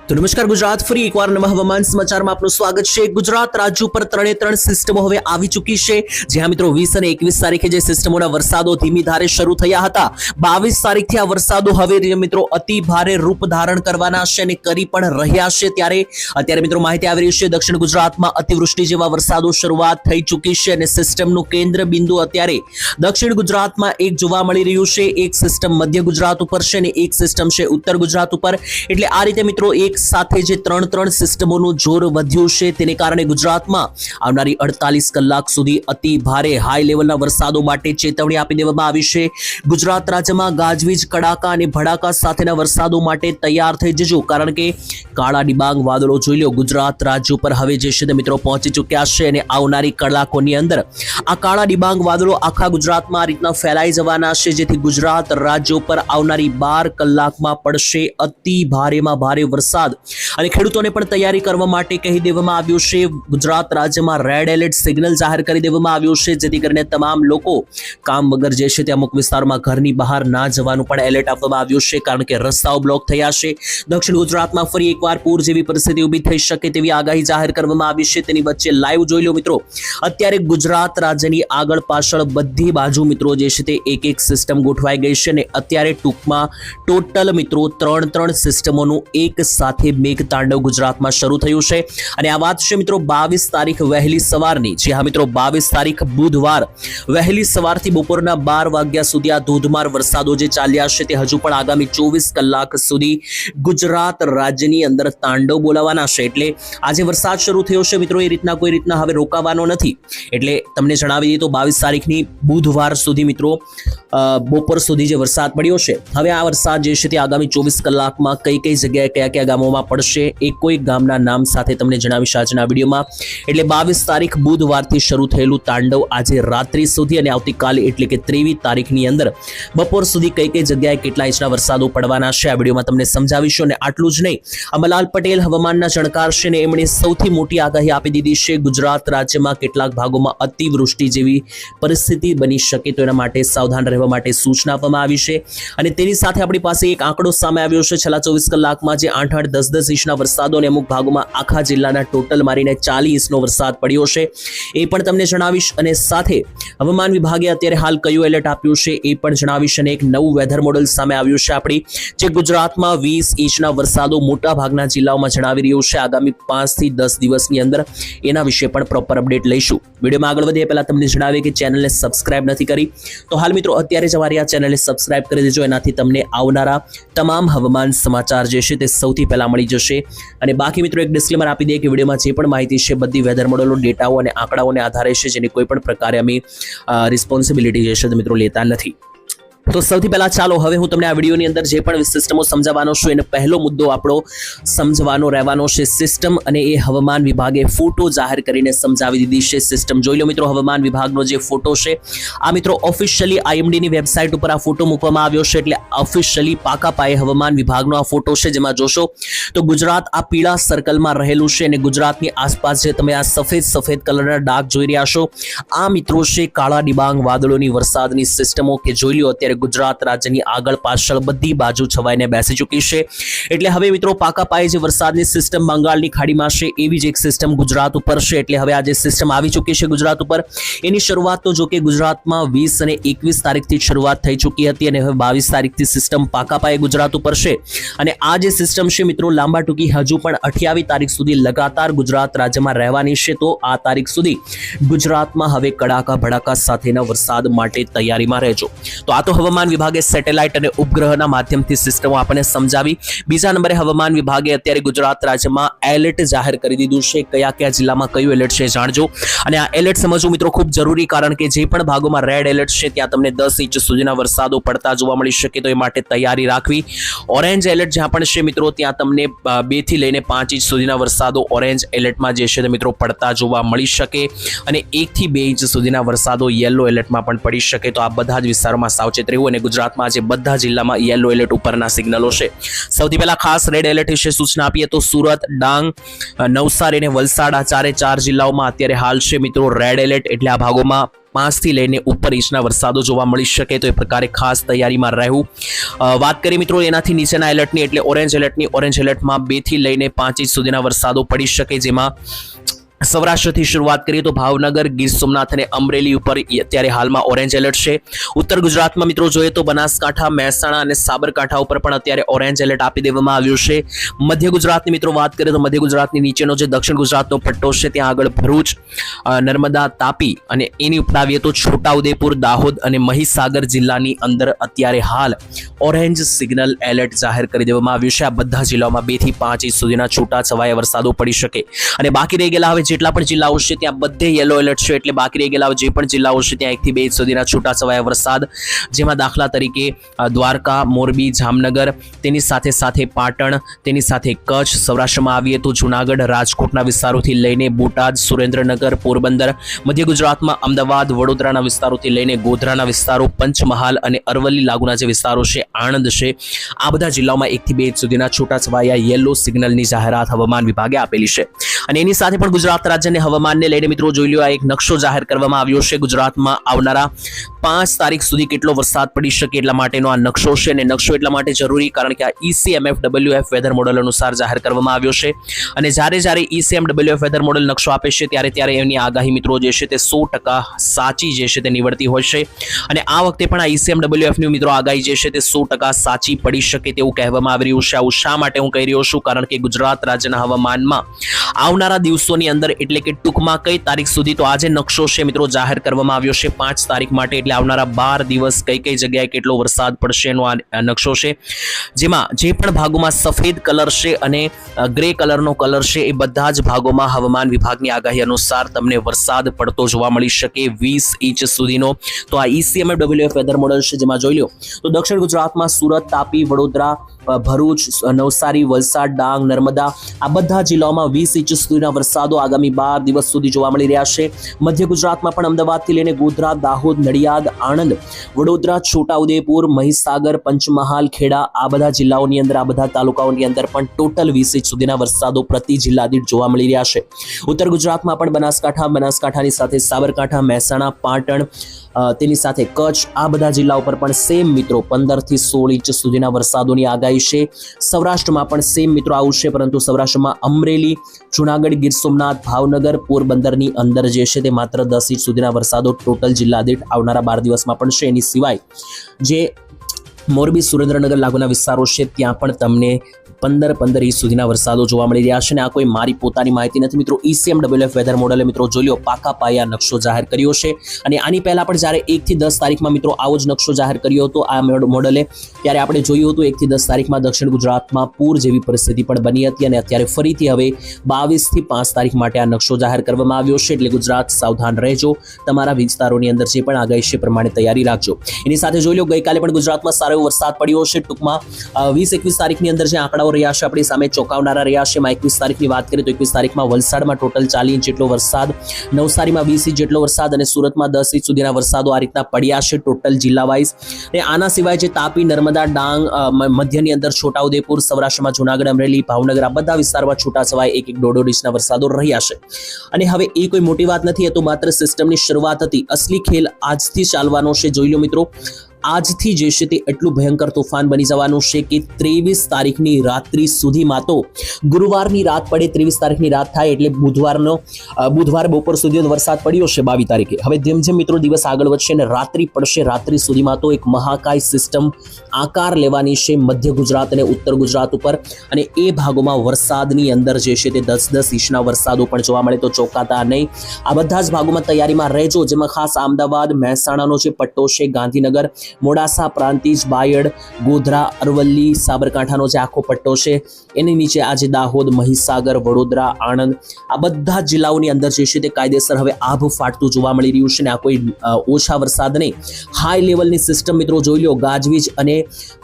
તો નમસ્કાર ગુજરાત, ફરી એકવાર નવા હવામાન સમાચારમાં આપનું સ્વાગત છે। ગુજરાત રાજ્ય ઉપર ત્રણ સિસ્ટમો હવે આવી ચૂકી છે। જ્યાં મિત્રો 20 અને 21 તારીખે જે સિસ્ટમોના વરસાદો ધીમી ધારે શરૂ થયા હતા, 22 તારીખથી આ વરસાદો હવે મિત્રો અતિ ભારે રૂપ ધારણ કરવાના છે અને કરી પણ રહ્યા છે। ત્યારે અત્યારે મિત્રો માહિતી આવી રહી છે, દક્ષિણ ગુજરાતમાં અતિવૃષ્ટિ જેવા વરસાદો શરૂઆત થઈ ચૂકી છે અને સિસ્ટમનું કેન્દ્ર બિંદુ અત્યારે દક્ષિણ ગુજરાતમાં એક જોવા મળી રહ્યું છે। એક સિસ્ટમ મધ્ય ગુજરાત ઉપર છે અને એક સિસ્ટમ છે ઉત્તર ગુજરાત ઉપર। એટલે આ રીતે મિત્રો એક સાથે જે ત્રણ સિસ્ટમોનું જોર વધ્યું છે, તેને કારણે ગુજરાતમાં આવનારી 48 કલાક સુધી અતિ ભારે હાઈ લેવલના વરસાદો માટે ચેતવણી આપી દેવામાં આવી છે। ગુજરાત રાજ્યમાં ગાજવીજ, કડાકા અને ભડાકા સાથેના વરસાદો માટે તૈયાર થઈ જજો, કારણ કે કાળા ડિબાંગ વાદળો જોઈ લો ગુજરાત રાજ્ય ઉપર હવે જે છે મિત્રો પહોંચી ચૂક્યા છે અને આવનારી કલાકોની અંદર આ કાળા ડિબાંગ વાદળો આખા ગુજરાતમાં આ રીતના ફેલાઈ જવાના છે, જેથી ગુજરાત રાજ્ય ઉપર આવનારી 12 કલાકમાં પડશે અતિ ભારેમાં ભારે વરસાદ। અને ખેડૂતોને પણ તૈયારી કરવા માટે કહી દેવામાં આવ્યું છે। ગુજરાત રાજ્યમાં રેડ એલર્ટ સિગ્નલ જાહેર કરી દેવામાં આવ્યું છે, જેથી કરીને તમામ લોકો કામ વગર જે છે તે અમુક વિસ્તારોમાં ઘરની બહાર ના જવાનું પણ એલર્ટ આપવામાં આવ્યું છે, કારણ કે રસ્તાઓ બ્લોક થયા છે। દક્ષિણ ગુજરાતમાં ફરી એકવાર પૂર જેવી પરિસ્થિતિ ઊભી થઈ શકે તેવી આગાહી જાહેર કરવામાં આવી છે। તેની વચ્ચે લાઈવ જોઈ લો મિત્રો, અત્યારે ગુજરાત રાજ્યની આગળ પાછળ બધી બાજુ મિત્રો જે છે તે એક સિસ્ટમ ગોઠવાઈ ગઈ છે અને અત્યારે ટૂંકમાં ટોટલ મિત્રો ત્રણ સિસ્ટમોનું એક સાથે મેઘતાંડવ ગુજરાતમાં શરૂ થયું છે। અને આ વાત છે મિત્રો 22 તારીખ વહેલી સવારની। જી હા મિત્રો, 22 તારીખ બુધવાર વહેલી સવારથી બપોરના 12 વાગ્યા સુધી આ ધોધમાર વરસાદો જે ચાલ્યા છે તે હજુ પણ આગામી 24 કલાક સુધી ગુજરાત રાજ્યની અંદર તાંડવ બોલાવવાના છે। એટલે આજે વરસાદ શરૂ થયો છે મિત્રો, એ રીતના કોઈ રીતના હવે રોકાવાનો નથી। એટલે તમને જણાવી દઈએ તો 22 તારીખની બુધવાર સુધી મિત્રો બપોર સુધી જે વરસાદ પડ્યો છે, હવે આ વરસાદ જે છે તે આગામી 24 કલાકમાં કઈ જગ્યાએ કયા ગામોમાં પડશે એ કોઈ ગામના નામ સાથે તમને જણાવીશ આજના વિડીયોમાં। એટલે 22 તારીખ બુધવારથી શરૂ થયેલું તાંડવ આજે રાત્રિ સુધી અને આવતીકાલે એટલે કે 23 તારીખની અંદર બપોર સુધી કઈ જગ્યાએ કેટલા ઇંચના વરસાદો પડવાના છે આ વિડીયોમાં તમને સમજાવીશું। અને આટલું જ નહીં, અમલાલ પટેલ હવામાનના જાણકાર છે ને એમણે સૌથી મોટી આગાહી આપી દીધી છે। ગુજરાત રાજ્યમાં કેટલાક ભાગોમાં અતિવૃષ્ટિ જેવી પરિસ્થિતિ બની શકે, તો એના માટે સાવધાન રહેવા માટે સૂચના આપવામાં આવી છે। અને તેની સાથે આપણી પાસે એક આંકડો સામે આવ્યો છે, છેલ્લા 24 કલાકમાં જે 8-8, 10-10 ઇંચના વરસાદો અને અમુક ભાગોમાં આખા જિલ્લાના ટોટલ મારીને 40 ઇંચનો વરસાદ પડ્યો છે, એ પણ તમને જણાવીશ। અને સાથે હવામાન વિભાગે અત્યારે હાલ કયું એલર્ટ આપ્યું છે એ પણ જણાવીશ। અને એક નવું વેધર મોડેલ સામે આવ્યું છે આપણી, જે ગુજરાતમાં 20 ઇંચના વરસાદો મોટા ભાગના જિલ્લાઓમાં જણાવી રહ્યું છે આગામી 5 થી 10 દિવસની અંદર। એના વિશે પણ પ્રોપર અપડેટ લઈશું। વિડીયોમાં આગળ વધીએ પહેલા તમને જણાવીએ કે ચેનલને સબસ્ક્રાઇબ નથી કરી તો હાલ મિત્રો અત્યારે જ અમારી આ ચેનલને સબસ્ક્રાઇબ કરી દેજો, એનાથી તમને આવનારા તમામ હવામાન સમાચાર જે છે તે સૌથી પહેલા મળી જશે। અને બાકી મિત્રો એક ડિસ્ક્લેમર આપી દઈએ કે વિડીયોમાં જે પણ માહિતી છે બધી વેધર મોડેલો, ડેટાઓ અને આંકડાઓને આધારે છે, જેની કોઈ પણ પ્રકારે અમે રિસ્પોન્સિબિલિટી જે છે તે મિત્રો લેતા નથી। તો સૌથી પહેલા ચાલો હવે હું તમને આ વિડીયોની અંદર જે પણ સિસ્ટમો સમજાવવાનો છું એનો પહેલો મુદ્દો આપણો સમજવાનો રહેવાનો છે સિસ્ટમ, અને એ હવામાન વિભાગે ફોટો જાહેર કરીને સમજાવી દીધી છે સિસ્ટમ। જોઈ લો મિત્રો, હવામાન વિભાગનો જે ફોટો છે આ મિત્રો ઓફિશિયલી IMDની વેબસાઇટ ઉપર આ ફોટો મૂકવામાં આવ્યો છે। એટલે ઓફિશિયલી પાકા પાયે હવામાન વિભાગનો આ ફોટો છે, જેમાં જોશો તો ગુજરાત આ પીળા સર્કલમાં રહેલું છે અને ગુજરાતની આસપાસ જે તમે આ સફેદ કલરના ડાઘ જોઈ રહ્યા છો, આ મિત્રો છે કાળા ડિબાંગ વાદળોની વરસાદની સિસ્ટમો કે જોઈ લો અત્યારે ગુજરાત રાજ્યની આગળ પાછળ બધી બાજુ છવાઈને બેસી ચૂકી છે। એટલે હવે મિત્રો પાકા પાયે જે વરસાદની સિસ્ટમ બંગાળની ખાડીમાં છે એવી જ એક સિસ્ટમ ગુજરાત ઉપર છે। એટલે હવે આ જે સિસ્ટમ આવી ચૂકી છે ગુજરાત ઉપર, એની શરૂઆત તો જો કે ગુજરાતમાં 20 અને 21 તારીખથી શરૂઆત થઈ ચૂકી હતી અને હવે 22 તારીખથી સિસ્ટમ પાકા પાયે ગુજરાત ઉપર છે। અને આ જે સિસ્ટમ છે મિત્રો લાંબા ટૂંકી હજુ પણ 28 તારીખ સુધી લગાતાર ગુજરાત રાજ્યમાં રહેવાની છે। તો આ તારીખ સુધી ગુજરાતમાં હવે કડાકા ભડાકા સાથેના વરસાદ માટે તૈયારીમાં રહેજો। તો આ તો હવામાન વિભાગે સેટેલાઇટ અને ઉપગ્રહના માધ્યમથી સિસ્ટમો આપણને સમજાવી। બીજા નંબરે હવામાન વિભાગે અત્યારે ગુજરાત રાજ્યમાં એલર્ટ જાહેર કરી દીધું છે। કયા જિલ્લામાં કયું એલર્ટ છે જાણજો। અને આ એલર્ટ સમજવું મિત્રો ખૂબ જરૂરી, કારણ કે જે પણ ભાગોમાં રેડ એલર્ટ છે ત્યાં તમને 10 ઇંચ સુધીના વરસાદો પડતા જોવા મળી શકે, તો એ માટે તૈયારી રાખવી। ઓરેન્જ એલર્ટ જ્યાં પણ છે મિત્રો ત્યાં તમને 2 થી લઈને 5 ઇંચ સુધીના વરસાદો ઓરેન્જ એલર્ટમાં જે છે તે મિત્રો પડતા જોવા મળી શકે, અને 1 થી 2 ઇંચ સુધીના વરસાદો યલો એલર્ટમાં પણ પડી શકે। તો આ બધા જ વિસ્તારોમાં સાવચેત રહેવું। અને ગુજરાતમાં આજે બધા જિલ્લામાં યલો એલર્ટ ઉપરના સિગ્નલો છે। સૌથી પહેલા ખાસ રેડ એલર્ટ વિશે સૂચના આપીએ તો સુરત, ડાંગ, નવસારી અને વલસાડ આ 4 જિલ્લાઓમાં અત્યારે હાલ છે મિત્રો રેડ એલર્ટ। એટલે આ ભાગોમાં 5 થી લઈને ઉપર ઇંચના વરસાદો જોવા મળી શકે, તો એ પ્રકારે ખાસ તૈયારીમાં રહેવું. વાત કરીએ મિત્રો એનાથી નીચેના એલર્ટની, એટલે ઓરેન્જ એલર્ટની. ઓરેન્જ એલર્ટમાં 2 થી લઈને 5 ઇંચ સુધીના વરસાદો પડી શકે, જેમાં સૌરાષ્ટ્રથી શરૂઆત કરીએ તો ભાવનગર, ગીર સોમનાથ અને અમરેલી ઉપર અત્યારે હાલમાં ઓરેન્જ એલર્ટ છે. ઉત્તર ગુજરાતમાં મિત્રો જોઈએ તો બનાસકાંઠા, મહેસાણા અને સાબરકાંઠા ઉપર પણ અત્યારે ઓરેન્જ એલર્ટ આપી દેવામાં આવ્યું છે. મધ્ય ગુજરાતની મિત્રો વાત કરીએ તો મધ્ય ગુજરાતની નીચેનો જે દક્ષિણ ગુજરાતનો પટ્ટો છે ત્યાં આગળ ભરૂચ, નર્મદા, તાપી અને એની ઉપર આવીએ તો છોટાઉદેપુર, દાહોદ અને મહીસાગર જિલ્લાની અંદર અત્યારે હાલ ઓરેન્જ સિગ્નલ એલર્ટ જાહેર કરી દેવામાં આવ્યું છે. આ બધા જિલ્લાઓમાં 2 થી 5 ઇંચ સુધીના છૂટાછવાયા વરસાદો પડી શકે, અને બાકી રહી ગયેલા હવે જેટલા પણ જિલ્લાઓ છે ત્યાં બધે યલો એલર્ટ છે, એટલે બાકી રહી ગયેલા જે પણ જિલ્લાઓ છે ત્યાં 1 થી 2 ઇંચ સુધીના છૂટાછવાયા વરસાદ, જેમાં દાખલા તરીકે દ્વારકા, મોરબી, જામનગર, તેની સાથે સાથે પાટણ, તેની સાથે કચ્છ, સૌરાષ્ટ્રમાં આવીએ તો જૂનાગઢ, રાજકોટના વિસ્તારોથી લઈને બોટાદ, સુરેન્દ્રનગર, પોરબંદર, મધ્ય ગુજરાતમાં અમદાવાદ, વડોદરાના વિસ્તારોથી લઈને ગોધરાના વિસ્તારો, પંચમહાલ અને અરવલ્લી લાગુના જે વિસ્તારો છે, આણંદ છે, આ બધા જિલ્લાઓમાં 1 થી 2 ઇંચ સુધીના છૂટાછવાયા યલો સિગ્નલની જાહેરાત હવામાન વિભાગે આપેલી છે. અને એની સાથે પણ ગુજરાત રાજ્યને હવામાનને લઈને મિત્રો જોઈ લો, આ એક નકશો જાહેર કરવામાં આવ્યો છે. ગુજરાતમાં આવનારા 5 તારીખ સુધી કેટલો વરસાદ પડી શકે એટલા માટેનો આ નકશો છે, અને નકશો એટલા માટે જરૂરી કારણ કે આ ECMFWF વેધર મોડલ અનુસાર જાહેર કરવામાં આવ્યો છે. અને જ્યારે ECMWF વેધર મોડલ નકશો આપે છે ત્યારે એની આગાહી મિત્રો જે છે તે 100% સાચી જે છે તે નીવડતી હોય છે. અને આ વખતે પણ આ ECMWF ની મિત્રો આગાહી જે છે તે 100% સાચી પડી શકે તેવું કહેવામાં આવી રહ્યું છે. આવું શા માટે હું કહી રહ્યો છું? કારણ કે ગુજરાત રાજ્યના હવામાનમાં આવનારા દિવસોની અંદર, એટલે કે ટૂંકમાં કઈ તારીખ સુધી, તો આજે નકશો છે મિત્રો જાહેર કરવામાં આવ્યો છે 5 તારીખ માટે, એટલે આવનારા 12 દિવસ કઈ જગ્યાએ કેટલો વરસાદ પડશે એનો આ નકશો છે. જેમાં જે પણ ભાગોમાં સફેદ કલર છે અને ગ્રે કલરનો કલર છે એ બધા જ ભાગોમાં હવામાન વિભાગની આગાહી અનુસાર તમને વરસાદ પડતો જોવા મળી શકે 20 ઇંચ સુધીનો. તો આ ECMWF વેધર મોડલ છે, જેમાં જોઈ લો તો દક્ષિણ ગુજરાતમાં સુરત, તાપી, વડોદરા, ભરૂચ, નવસારી, વલસાડ, ડાંગ, નર્મદા, આ બધા જિલ્લાઓમાં 20 ઇંચ સુધીના વરસાદો આગામી 12 દિવસ સુધી જોવા મળી રહ્યા છે. મધ્ય ગુજરાતમાં પણ અમદાવાદથી લઈને ગોધરા, દાહોદ, નડિયાદ, આણંદ, વડોદરા, છોટાઉદેપુર, મહીસાગર, પંચમહાલ, ખેડા, આ બધા જિલ્લાઓની અંદર, આ બધા તાલુકાઓની અંદર પણ ટોટલ 20 ઇંચ સુધીના વરસાદો પ્રતિ જિલ્લા દીઠ જોવા મળી રહ્યા છે. ઉત્તર ગુજરાતમાં પણ બનાસકાંઠાની સાથે સાબરકાંઠા, મહેસાણા, પાટણ, તેની સાથે કચ્છ, આ બધા જિલ્લાઓ પર પણ સેમ મિત્રો 15 થી 16 ઇંચ સુધીના વરસાદોની આગાહી છે. સૌરાષ્ટ્રમાં પણ સેમ મિત્રો આવું છે, પરંતુ સૌરાષ્ટ્રમાં અમરેલી, જૂનાગઢ, ગીર સોમનાથ, ભાવનગર, પોરબંદરની અંદર જે છે તે માત્ર 10 ઇંચ સુધીના વરસાદો ટોટલ જિલ્લા દીઠ આવનારા 12 દિવસમાં પણ છે. એની સિવાય જે મોરબી, સુરેન્દ્રનગર લાગુના વિસ્તારો છે ત્યાં પણ તમને 15 ઇંચ સુધીના વરસાદો જોવા મળી રહ્યા છે. અને આ કોઈ મારી પોતાની માહિતી નથી મિત્રો, ECMWF વેધર મોડલે મિત્રો જોઈ લો પાકા પાયા નકશો જાહેર કર્યો છે. અને આની પહેલા પણ જ્યારે 1 થી 10 તારીખમાં મિત્રો આવો જ નકશો જાહેર કર્યો હતો આ મોડલે, ત્યારે આપણે જોયું હતું 1 થી 10 તારીખમાં દક્ષિણ ગુજરાતમાં પૂર જેવી પરિસ્થિતિ પણ બની હતી. અને અત્યારે ફરીથી હવે 22 થી 5 તારીખ માટે આ નકશો જાહેર કરવામાં આવ્યો છે. એટલે ગુજરાત સાવધાન રહેજો, તમારા વિસ્તારોની અંદર જે પણ આગાહી છે પ્રમાણે તૈયારી રાખજો. એની સાથે જોઈ લો ગઈકાલે પણ ગુજરાતમાં સારો એવો વરસાદ પડ્યો છે. ટૂંકમાં 20-21 તારીખની અંદર જે આંકડાઓ રહ્યા છે આપણી સામે ચોંકાવનારા રહ્યા છે. 21 તારીખની વાત કરીએ તો 21 તારીખમાં વલસાડમાં ટોટલ 40 ઇંચ જેટલો વરસાદ, નવસારીમાં 20 ઇંચ જેટલો વરસાદ અને સુરતમાં 10 ઇંચ સુધીના વરસાદો આ રીતના પડ્યા છે ટોટલ જિલ્લા વાઇઝ. અને આના સિવાય જે તાપી, નર્મદા, ડાંગ, મધ્યની અંદર છોટાઉદેપુર, સૌરાષ્ટ્રમાં જૂનાગઢ, અમરેલી, ભાવનગર, આ બધા વિસ્તારમાં છૂટાછવાયા 1-1, 1.5 ઇંચના વરસાદો રહ્યા છે. અને હવે એ કોઈ મોટી વાત નથી, એ તો માત્ર સિસ્ટમની શરૂઆત હતી. અસલી ખેલ આજથી ચાલવાનો છે. જોઈ લો મિત્રો, આજથી જે છે તે એટલું ભયંકર તોફાન બની જવાનું છે કે 23 તારીખની રાત્રિ સુધીમાં, તો ગુરુવારની રાત પડે 23 તારીખની રાત થાય એટલે બુધવાર બપોર સુધી વરસાદ પડ્યો છે 22 તારીખે. હવે જેમ જેમ મિત્રો દિવસ આગળ વધશે અને રાત્રિ પડશે, રાત્રિ સુધીમાં તો એક મહાકાય સિસ્ટમ આકાર લેવાની છે મધ્ય ગુજરાત અને ઉત્તર ગુજરાત ઉપર. અને એ ભાગોમાં વરસાદની અંદર જે છે તે 10-10 ઇંચના વરસાદો પણ જોવા મળે તો ચોંકાતા નહીં. આ બધા જ ભાગોમાં તૈયારીમાં રહેજો, જેમાં ખાસ અમદાવાદ, મહેસાણાનો જે પટ્ટો છે, ગાંધીનગર, મોડાસા, પ્રાંતિજ, બાયડ, ગોધરા, અરવલ્લી, સાબરકાંઠાનો જે આખો પટ્ટો છે, એની નીચે આજે દાહોદ, મહીસાગર, વડોદરા, આણંદ, આ બધા જિલ્લાઓની અંદર જે છે તે કાયદેસર હવે આભ ફાટતું જોવા મળી રહ્યું છે. ને આ કોઈ ઓછા વરસાદ નહીં, હાઈ લેવલની સિસ્ટમ મિત્રો જોઈ લો, ગાજવીજ અને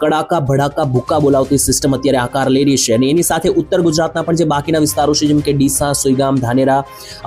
કડાકા ભડાકા ભૂકા બોલાવતી સિસ્ટમ અત્યારે આકાર લઈ રહી છે. અને એની સાથે ઉત્તર ગુજરાતના પણ જે બાકીના વિસ્તારો છે, જેમ કે ડીસા, સુઈગામ, ધાનેરા,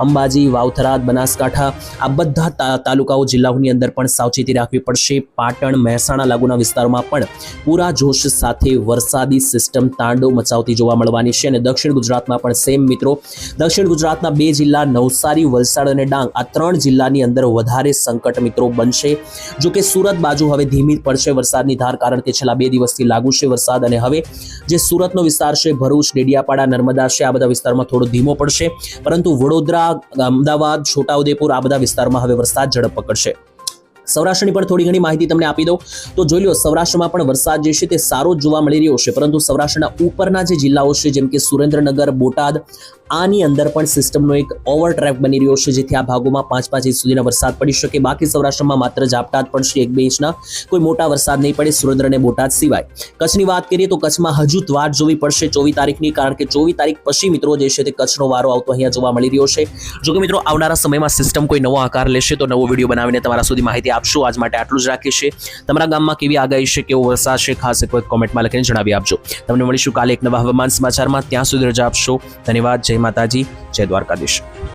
અંબાજી, વાવથરાદ, બનાસકાંઠા, આ બધા તાલુકાઓ જિલ્લાઓની અંદર પણ સાવચેતી રાખવી પડશે. પાટણ, પાટણ, મહેસાણા લાગુના વિસ્તારોમાં પણ પૂરા જોશ સાથે વરસાદી સિસ્ટમ તાંડવ મચાવતી જોવા મળવાની છે અને દક્ષિણ ગુજરાતમાં પણ સેમ મિત્રો, દક્ષિણ ગુજરાતના 2 જિલ્લા નવસારી, વલસાડ અને ડાંગ, આ 3 જિલ્લાની અંદર વધારે સંકટ મિત્રો બનશે. જો કે સુરત બાજુ હવે ધીમી પડશે વરસાદની ધાર, કારણ કે છેલ્લા 2 દિવસથી લાગુ છે વરસાદ અને હવે જે સુરતનો વિસ્તાર છે, ભરૂચ, ડેડિયાપાડા, નર્મદા છે, આ બધા વિસ્તારમાં થોડો ધીમો પડશે, પરંતુ વડોદરા, અમદાવાદ, છોટાઉદેપુર આ બધા વિસ્તારમાં હવે વરસાદ ઝડપ પકડશે. સૌરાષ્ટ્રની પણ થોડી ઘણી માહિતી તમને આપી દઉં તો જોઈ લો, સૌરાષ્ટ્રમાં પણ વરસાદ જે છે તે સારો જ જોવા મળી રહ્યો છે, પરંતુ સૌરાષ્ટ્રના ઉપરના જે જિલ્લાઓ છે જેમ કે સુરેન્દ્રનગર, બોટાદ, આની અંદર પણ સિસ્ટમનો એક ઓવર ટ્રેક બની રહ્યો છે, જેથી આ ભાગોમાં 5 ઇંચ સુધીના વરસાદ પડી શકે. બાકી સૌરાષ્ટ્રમાં માત્ર ઝાપટા જ પડશે, 1-2 ઇંચના, કોઈ મોટા વરસાદ નહીં પડે સુરેન્દ્ર અને બોટાદ સિવાય. કચ્છની વાત કરીએ તો કચ્છમાં હજુ વાટ જોવી પડશે 24 તારીખની, કારણ કે 24 તારીખ પછી મિત્રો જે છે તે કચ્છનો વારો આવતો અહીંયા જોવા મળી રહ્યો છે. જો કે મિત્રો આવનારા સમયમાં સિસ્ટમ કોઈ નવો આકાર લેશે તો નવો વિડીયો બનાવીને તમારા સુધી માહિતી આપશું. આજ માટે આટલું જ રાખીએ છીએ. તમારા ગામમાં કેવી આગાહી છે, કેવો વરસાદ છે, ખાસ એક કોમેન્ટમાં લખીને જણાવી આપજો. તમને મળીશું કાલે એક નવા હવામાન સમાચારમાં. ત્યાં સુધી રજા આપશો. ધન્યવાદ. જય માતાજી, જય દ્વારકાધીશ.